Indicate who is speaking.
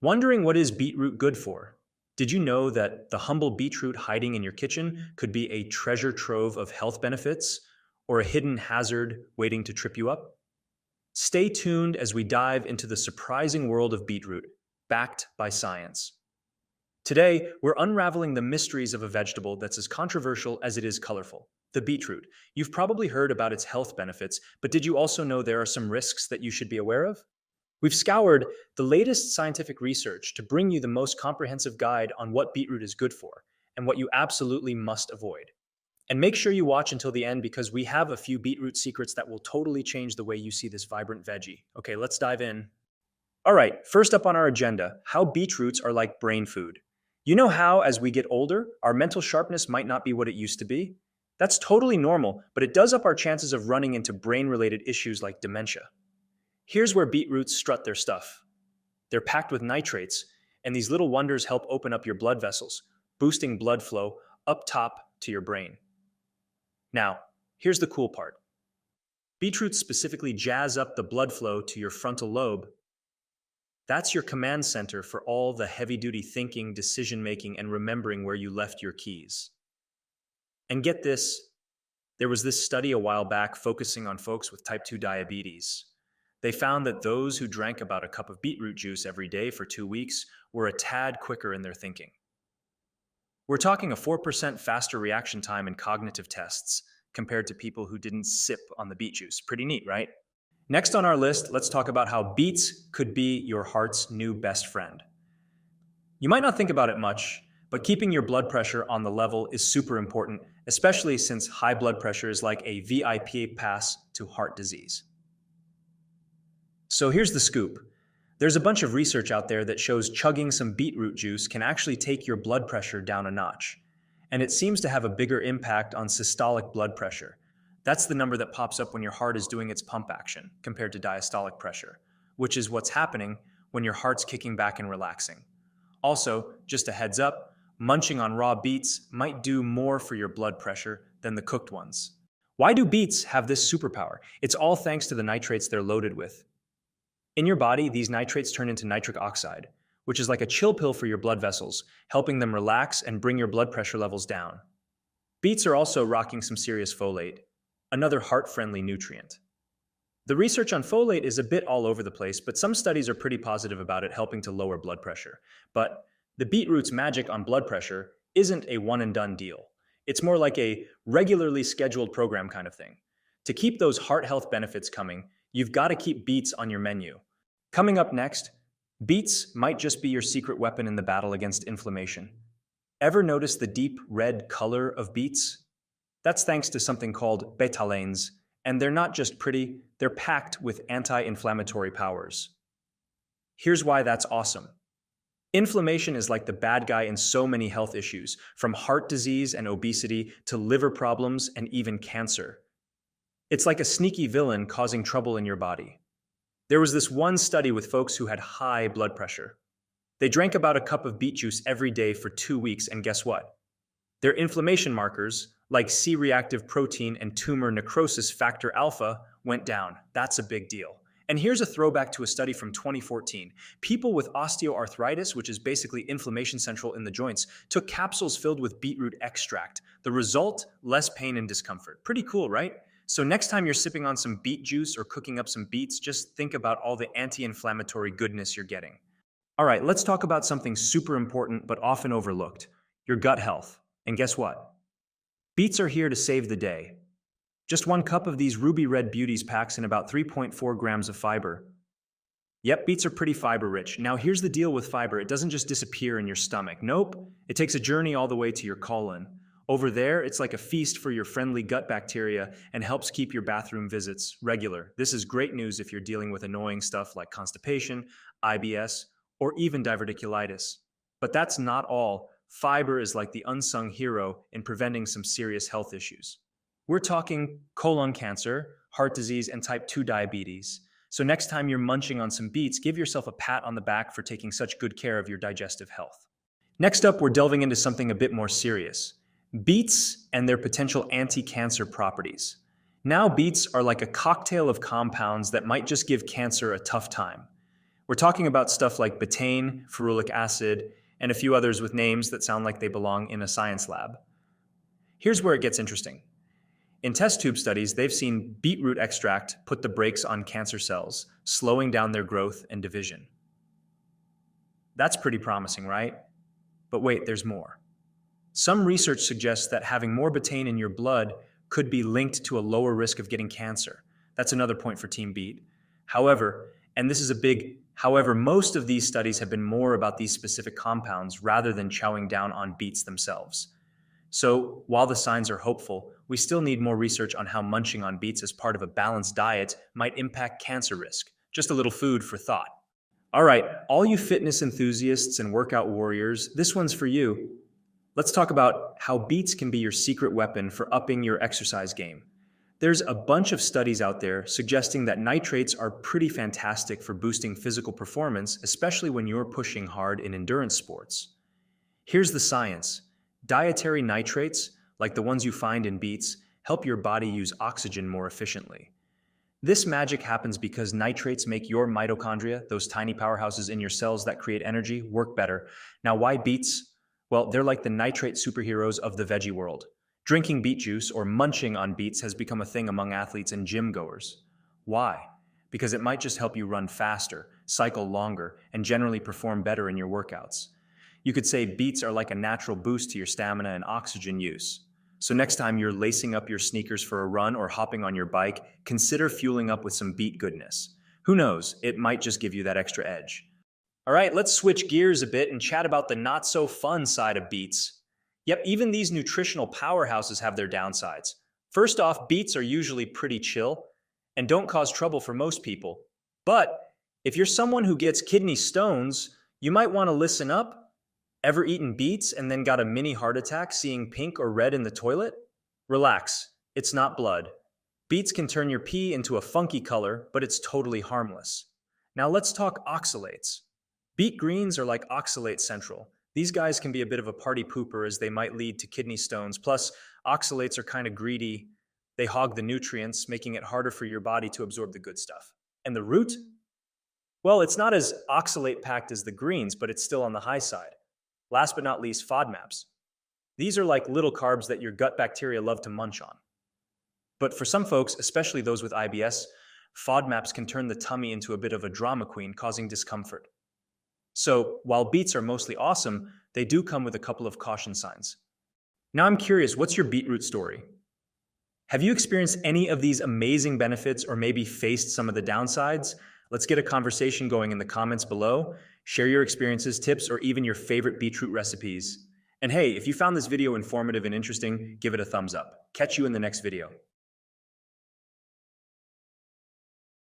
Speaker 1: Wondering what is beetroot good for? Did you know that the humble beetroot hiding in your kitchen could be a treasure trove of health benefits or a hidden hazard waiting to trip you up? Stay tuned as we dive into the surprising world of beetroot, backed by science. Today, we're unraveling the mysteries of a vegetable that's as controversial as it is colorful, the beetroot. You've probably heard about its health benefits, but did you also know there are some risks that you should be aware of? We've scoured the latest scientific research to bring you the most comprehensive guide on what beetroot is good for and what you absolutely must avoid. And make sure you watch until the end because we have a few beetroot secrets that will totally change the way you see this vibrant veggie. Okay, let's dive in. All right, first up on our agenda, how beetroots are like brain food. You know how, as we get older, our mental sharpness might not be what it used to be? That's totally normal, but it does up our chances of running into brain related issues like dementia. Here's where beetroots strut their stuff. They're packed with nitrates, and these little wonders help open up your blood vessels, boosting blood flow up top to your brain. Now, here's the cool part. Beetroots specifically jazz up the blood flow to your frontal lobe. That's your command center for all the heavy-duty thinking, decision-making, and remembering where you left your keys. And get this, there was this study a while back focusing on folks with type 2 diabetes. They found that those who drank about a cup of beetroot juice every day for 2 weeks were a tad quicker in their thinking. We're talking a 4% faster reaction time in cognitive tests compared to people who didn't sip on the beet juice. Pretty neat, right? Next on our list, let's talk about how beets could be your heart's new best friend. You might not think about it much, but keeping your blood pressure on the level is super important, especially since high blood pressure is like a VIP pass to heart disease. So here's the scoop. There's a bunch of research out there that shows chugging some beetroot juice can actually take your blood pressure down a notch. And it seems to have a bigger impact on systolic blood pressure. That's the number that pops up when your heart is doing its pump action, compared to diastolic pressure, which is what's happening when your heart's kicking back and relaxing. Also, just a heads up, munching on raw beets might do more for your blood pressure than the cooked ones. Why do beets have this superpower? It's all thanks to the nitrates they're loaded with. In your body, these nitrates turn into nitric oxide, which is like a chill pill for your blood vessels, helping them relax and bring your blood pressure levels down. Beets are also rocking some serious folate, another heart-friendly nutrient. The research on folate is a bit all over the place, but some studies are pretty positive about it helping to lower blood pressure. But the beetroot's magic on blood pressure isn't a one-and-done deal. It's more like a regularly scheduled program kind of thing. To keep those heart health benefits coming, you've got to keep beets on your menu. Coming up next, beets might just be your secret weapon in the battle against inflammation. Ever notice the deep red color of beets? That's thanks to something called betalains, and they're not just pretty, they're packed with anti-inflammatory powers. Here's why that's awesome. Inflammation is like the bad guy in so many health issues, from heart disease and obesity to liver problems and even cancer. It's like a sneaky villain causing trouble in your body. There was this one study with folks who had high blood pressure. They drank about a cup of beet juice every day for 2 weeks, and guess what? Their inflammation markers, like C-reactive protein and tumor necrosis factor alpha, went down. That's a big deal. And here's a throwback to a study from 2014. People with osteoarthritis, which is basically inflammation central in the joints, took capsules filled with beetroot extract. The result, less pain and discomfort. Pretty cool, right? So next time you're sipping on some beet juice or cooking up some beets, just think about all the anti-inflammatory goodness you're getting. All right, let's talk about something super important but often overlooked, your gut health. And guess what? Beets are here to save the day. Just 1 cup of these ruby red beauties packs in about 3.4 grams of fiber. Yep, beets are pretty fiber rich. Now here's the deal with fiber. It doesn't just disappear in your stomach. Nope, it takes a journey all the way to your colon. Over there, it's like a feast for your friendly gut bacteria and helps keep your bathroom visits regular. This is great news if you're dealing with annoying stuff like constipation, IBS, or even diverticulitis. But that's not all. Fiber is like the unsung hero in preventing some serious health issues. We're talking colon cancer, heart disease, and type 2 diabetes. So next time you're munching on some beets, give yourself a pat on the back for taking such good care of your digestive health. Next up, we're delving into something a bit more serious. Beets and their potential anti-cancer properties. Now beets are like a cocktail of compounds that might just give cancer a tough time. We're talking about stuff like betaine, ferulic acid, and a few others with names that sound like they belong in a science lab. Here's where it gets interesting. In test tube studies, they've seen beetroot extract put the brakes on cancer cells, slowing down their growth and division. That's pretty promising, right? But wait, there's more. Some research suggests that having more betaine in your blood could be linked to a lower risk of getting cancer. That's another point for Team Beet. However, and this is a big however, most of these studies have been more about these specific compounds rather than chowing down on beets themselves. So, while the signs are hopeful, we still need more research on how munching on beets as part of a balanced diet might impact cancer risk. Just a little food for thought. All right, all you fitness enthusiasts and workout warriors, this one's for you. Let's talk about how beets can be your secret weapon for upping your exercise game. There's a bunch of studies out there suggesting that nitrates are pretty fantastic for boosting physical performance, especially when you're pushing hard in endurance sports. Here's the science. Dietary nitrates, like the ones you find in beets, help your body use oxygen more efficiently. This magic happens because nitrates make your mitochondria, those tiny powerhouses in your cells that create energy, work better. Now, why beets? Well, they're like the nitrate superheroes of the veggie world. Drinking beet juice or munching on beets has become a thing among athletes and gym goers. Why? Because it might just help you run faster, cycle longer, and generally perform better in your workouts. You could say beets are like a natural boost to your stamina and oxygen use. So next time you're lacing up your sneakers for a run or hopping on your bike, consider fueling up with some beet goodness. Who knows, it might just give you that extra edge. All right, let's switch gears a bit and chat about the not so fun side of beets. Yep, even these nutritional powerhouses have their downsides. First off, beets are usually pretty chill and don't cause trouble for most people. But if you're someone who gets kidney stones, you might want to listen up. Ever eaten beets and then got a mini heart attack seeing pink or red in the toilet? Relax, it's not blood. Beets can turn your pee into a funky color, but it's totally harmless. Now let's talk oxalates. Beet greens are like oxalate central. These guys can be a bit of a party pooper as they might lead to kidney stones. Plus, oxalates are kind of greedy. They hog the nutrients, making it harder for your body to absorb the good stuff. And the root? Well, it's not as oxalate-packed as the greens, but it's still on the high side. Last but not least, FODMAPs. These are like little carbs that your gut bacteria love to munch on. But for some folks, especially those with IBS, FODMAPs can turn the tummy into a bit of a drama queen, causing discomfort. So, while beets are mostly awesome, they do come with a couple of caution signs. Now I'm curious, what's your beetroot story? Have you experienced any of these amazing benefits or maybe faced some of the downsides? Let's get a conversation going in the comments below. Share your experiences, tips, or even your favorite beetroot recipes. And hey, if you found this video informative and interesting, give it a thumbs up. Catch you in the next video.